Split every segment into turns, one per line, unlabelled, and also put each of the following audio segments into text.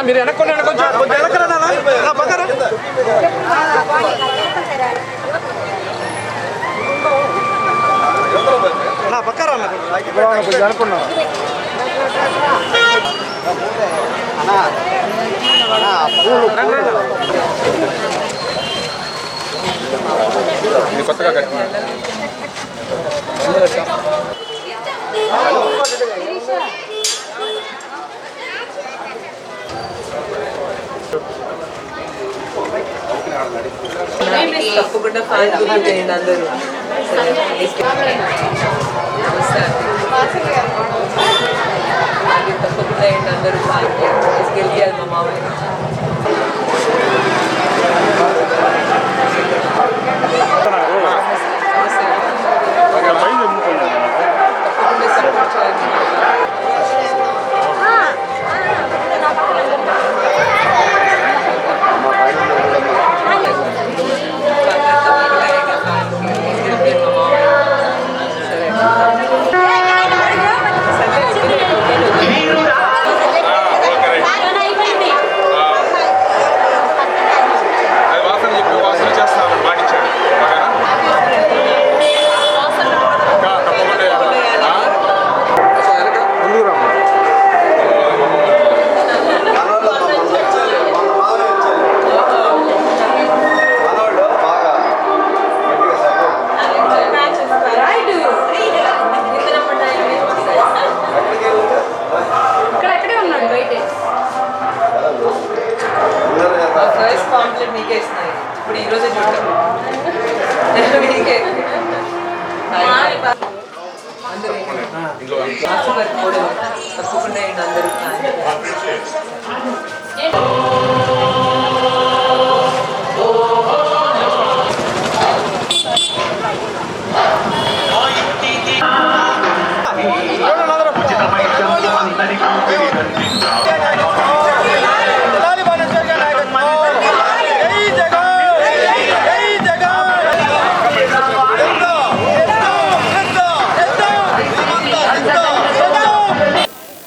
మీరు వెనక్కొండి కొంచెం వెనకరా పక్కన నా పక్కరా కొంచెం అనుకున్నా కొత్తగా కట్టినా
తప్పకుండా ఫ్యాన్ చేయండి అందరూ. తప్పకుండా ఏంటి అందరూ ఫ్యాన్ తీసుకెళ్ళి మా మామయ్య ఇప్పుడు ఈరోజే చూడటం అందరూ తప్పకుండా అందరూ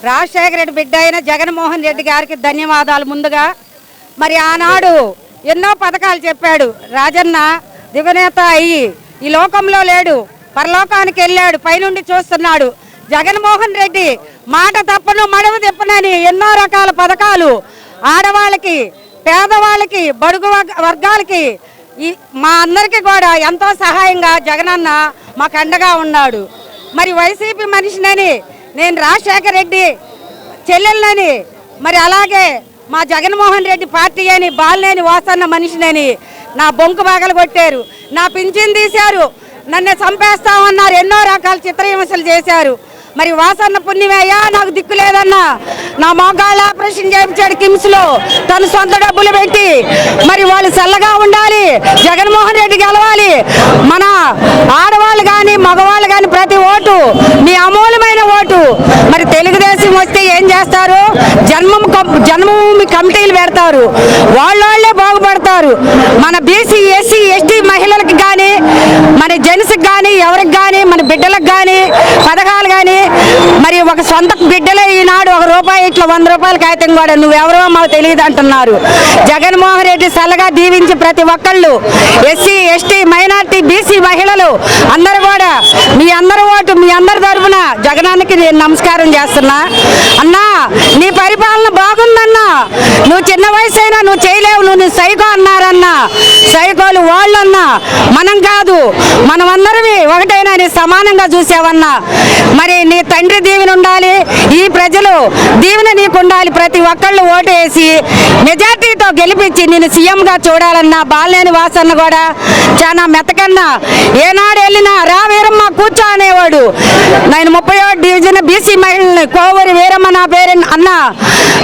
రాజశేఖర రెడ్డి బిడ్డ అయిన జగన్మోహన్ రెడ్డి గారికి ధన్యవాదాలు. ముందుగా మరి ఆనాడు ఎన్నో పథకాలు చెప్పాడు. రాజన్న దిగనేత అయ్యి ఈ లోకంలో లేడు, పరలోకానికి వెళ్ళాడు, పైనుండి చూస్తున్నాడు. జగన్మోహన్ రెడ్డి మాట తప్పను మడవ తిప్పనని ఎన్నో రకాల పథకాలు ఆడవాళ్ళకి, పేదవాళ్ళకి, బడుగు వర్గాలకి మా అందరికీ కూడా ఎంతో సహాయంగా జగనన్న మాకు అండగా ఉన్నాడు. మరి వైసీపీ మనిషినని నేను రాజశేఖర రెడ్డి చెల్లెళ్ళని, మరి అలాగే మా జగన్మోహన్ రెడ్డి పార్టీ అని బాలినేని వాసన్న మనిషినని నా బొంకు బాగలు కొట్టారు, నా పింఛన్ తీశారు, నన్ను చంపేస్తామన్నారు, ఎన్నో రకాల చిత్రహింసలు చేశారు. మరి వాసన్న పుణ్యమయ్యా నాకు దిక్కు లేదన్నా నా మోకాళ్ళ ఆపరేషన్ చేయించాడు కిమ్స్లో తను సొంత డబ్బులు పెట్టి. మరి వాళ్ళు చల్లగా ఉండాలి, జగన్మోహన్ రెడ్డి గెలవాలి. మన ఆడవాళ్ళు కానీ మగవాళ్ళు కానీ ప్రతి ఓటు మీ అమూల్యమైన ఓటు. మరి తెలుగుదేశం వస్తే ఏం చేస్తారు? జన్మభూమి కమిటీలు పెడతారు, వాళ్ళే బాగుపడతారు. మన బీసీ ఎస్సీ ఎస్టీ మహిళలకు కానీ, మన జెంట్స్కి కానీ, ఎవరికి కానీ, మన బిడ్డలకు కానీ పథకాలు కానీ, మరి ఒక సొంత బిడ్డలే ఈనాడు ₹1 ఇట్లా ₹100 కాగితం కూడా నువ్వెవరో మాకు తెలియదు అంటున్నారు. జగన్మోహన్ రెడ్డి చల్లగా దీవించి ప్రతి ఒక్కళ్ళు ఎస్సీ ఎస్టీ మైనార్టీ బీసీ మహిళలు అందరూ కూడా మీ అందరి ఓటు మీ అందరి తరఫున జగనానికి నేను నమస్కారం చేస్తున్నా. అన్నా నీ పరిపాలన బాగుందన్నా, నువ్వు చిన్న వయసు అయినా నువ్వు చేయలేవు, నువ్వు సైకో అన్నారన్నా. సైకోలు వాళ్ళన్నా, మనం కాదు, మనమందరమే ఒకటైనా నీ సమానంగా చూసావన్నా. మరి నీ తండ్రి దీవెన ఉండాలి, ఈ ప్రజలు దీవెన నీకు ఉండాలి. ప్రతి ఒక్కళ్ళు ఓటు వేసి మెజార్టీతో గెలిపించి నేను సీఎంగా చూడాలన్నా. బాలినేని వాసన్న కూడా చాలా మెతకన్నా, ఏనాడు వెళ్ళినా రా వీరమ్మ కూర్చో అనేవాడు. నేను 37 డివిజన్ బీసీ మహిళల్ని కోవూరి వీరమ్మ నా పేరు అన్న.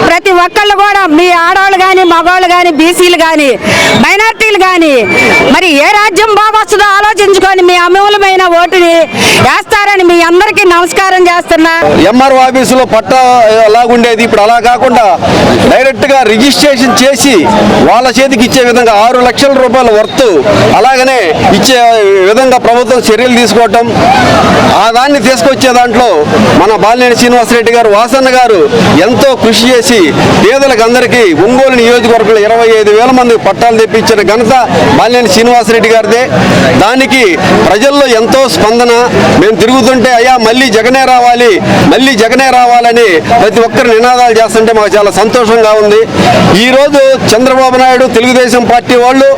ప్రతి ఒక్కళ్ళు కూడా మీ ఆడవాళ్ళు కానీ మగవాళ్ళు కానీ బీసీలు కానీ మైనార్టీలు కానీ కానీ మరి ఏ రాజ్యం బాగొస్తుందో ఆలోచించుకొని మీ అమూల్యమైన ఓటుని వేస్తారని మీ అందరికీ నమస్కారం చేస్తున్నా.
ఎంఆర్ఓ ఆఫీసులో పట్టా అలాగుండేది, ఇప్పుడు అలా కాకుండా డైరెక్ట్గా రిజిస్ట్రేషన్ చేసి వాళ్ళ చేతికి ఇచ్చే విధంగా 6 లక్షల రూపాయల వర్త్ అలాగనే ఇచ్చే విధంగా ప్రభుత్వం చర్యలు తీసుకోవటం, ఆ దాన్ని తీసుకొచ్చే దాంట్లో మన బాలినేని శ్రీనివాసరెడ్డి గారు, వాసన్న గారు ఎంతో కృషి చేసి పేదలకు అందరికీ ఒంగోలు నియోజకవర్గంలో 25,000 మంది పట్టాలు తెప్పించిన ఘనత బాలినేని శ్రీనివాసరెడ్డి గారిదే. దానికి ప్రజల్లో ఎంతో స్పందన. మేము తిరుగుతుంటే అయ్యా మళ్ళీ జగనే రావాలి, మళ్ళీ జగనే రావాలని ప్రతి ఒక్కరు నినాదాలు చేస్తుంటే మాకు చాలా సంతోషంగా ఉంది. ఈరోజు చంద్రబాబు నాయుడు తెలుగుదేశం పార్టీ వాళ్ళు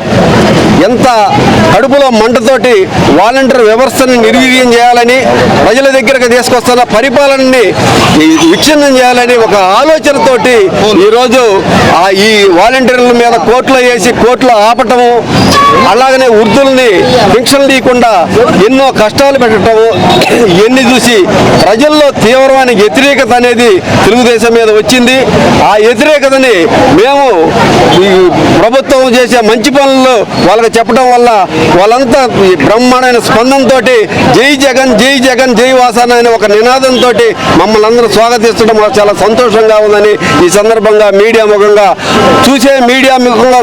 ఎంత కడుపులో మంటతోటి వాలంటీర్ వ్యవస్థను నిర్వీర్యం చేయాలని, ప్రజల దగ్గరకు తీసుకొస్తున్న పరిపాలనని విచ్ఛిన్నం చేయాలని ఒక ఆలోచనతోటి ఈరోజు ఈ వాలంటీర్ల మీద కోర్టులో వేసి కోర్టులో ఆపటము, అలాగనే వృద్ధుల్ని పెన్షన్ లేకుండా ఎన్నో కష్టాలు పెట్టడము, ఇవన్నీ చూసి ప్రజల్లో తీవ్రమైన వ్యతిరేకత అనేది తెలుగుదేశం మీద వచ్చింది. ఆ వ్యతిరేకతని మేము ఈ ప్రభుత్వం చేసే మంచి పనులు వాళ్ళకి చెప్పడం వల్ల వాళ్ళంతా బ్రహ్మాండమైన స్పందనతో జై జగన్ జై జగన్ జై వాసన అనే ఒక నినాదంతో మమ్మల్ని అందరూ స్వాగతిస్తడం మాకు చాలా సంతోషంగా ఉందని ఈ సందర్భంగా మీడియా ముఖంగా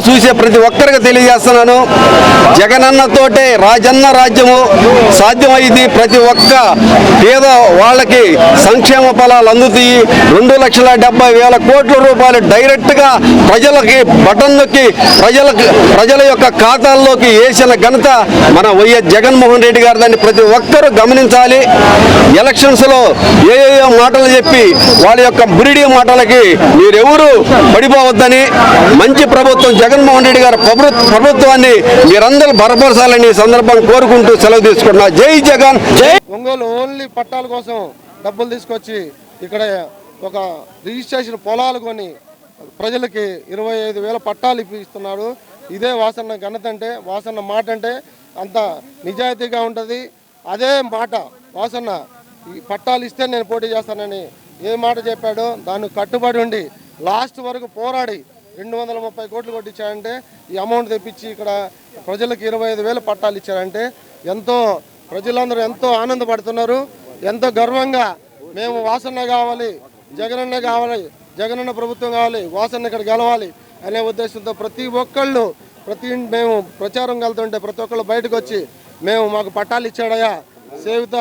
చూసే ప్రతి ఒక్కరికి తెలియజేస్తున్నాను. జగనన్నతోటే రాజన్న రాజ్యము సాధ్యమైంది. ప్రతి ఒక్క పేద వాళ్ళకి సంక్షేమ ఫలాలు అందుతాయి. 2,70,000 కోట్ల రూపాయలు డైరెక్ట్గా ప్రజలకి బటన్ నొక్కి ప్రజల యొక్క ఖాతాల్లోకి వేసిన ఘనత మన వైఎస్ జగన్మోహన్ రెడ్డి గారు. దాన్ని ప్రతి ఒక్కరూ గమనించాలి. ఎలక్షన్స్లో ఏయో మాటలు చెప్పి వాళ్ళ యొక్క బురిడి మాటలకి మీరెవరూ పడిపోవద్దని, మంచి ప్రభుత్వం జగన్మోహన్ రెడ్డి గారి ప్రభుత్వాన్ని మీరందరూ బలపరచాలని సందర్భం కోరుకుంటూ సెలవు తీసుకుంటున్నా. జై జగన్ జై.
ఒంగోలు ఓన్లీ పట్టాల కోసం డబ్బులు తీసుకొచ్చి ఇక్కడ ఒక రిజిస్ట్రేషన్ పొలాలు కొని ప్రజలకి 25,000 పట్టాలు ఇప్పిస్తున్నాడు. ఇదే వాసన్న ఘనత అంటే, వాసన్న మాట అంటే అంత నిజాయితీగా ఉంటుంది. అదే మాట వాసన్న ఈ పట్టాలు ఇస్తే నేను పోటీ చేస్తానని ఏ మాట చెప్పాడో దానికి కట్టుబడి ఉండి లాస్ట్ వరకు పోరాడి 230 కోట్లు కొట్టించాడంటే, ఈ అమౌంట్ తెప్పించి ఇక్కడ ప్రజలకు 25,000 పట్టాలు ఇచ్చారంటే ఎంతో ప్రజలందరూ ఎంతో ఆనందపడుతున్నారు. ఎంతో గర్వంగా మేము వాసన్న కావాలి, జగనన్న కావాలి, జగనన్న ప్రభుత్వం కావాలి, వాసన్న ఇక్కడ గెలవాలి అనే ఉద్దేశంతో ప్రతి ఒక్కళ్ళు మేము ప్రచారం వెళ్తుంటే ప్రతి ఒక్కళ్ళు బయటకు వచ్చి మాకు పట్టాలు ఇచ్చాడయా, సేవిత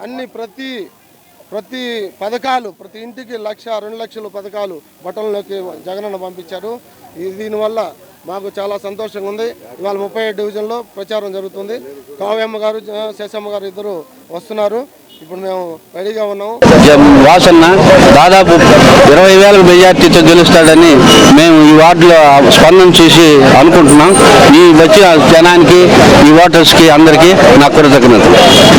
అన్ని ప్రతి పథకాలు ప్రతి ఇంటికి 1,00,000, 2 లక్షల పథకాలు బటన్లోకి జగనన్న పంపించారు. దీనివల్ల మాకు చాలా సంతోషంగా ఉంది. ఇవాళ 37 డివిజన్లో ప్రచారం జరుగుతుంది. కావ్యమ్మ గారు, శేషమ్మ గారు ఇద్దరు వస్తున్నారు. ఇప్పుడు మేము రెడీగా ఉన్నాము.
వాసన్న దాదాపు 20,000 మెజార్టీతో గెలుస్తాడని మేము ఈ వార్డులో స్పందన చూసి అనుకుంటున్నాం. ఈ వచ్చిన జనానికి, ఈ ఓటర్స్కి అందరికీ నా కృతజ్ఞతలు.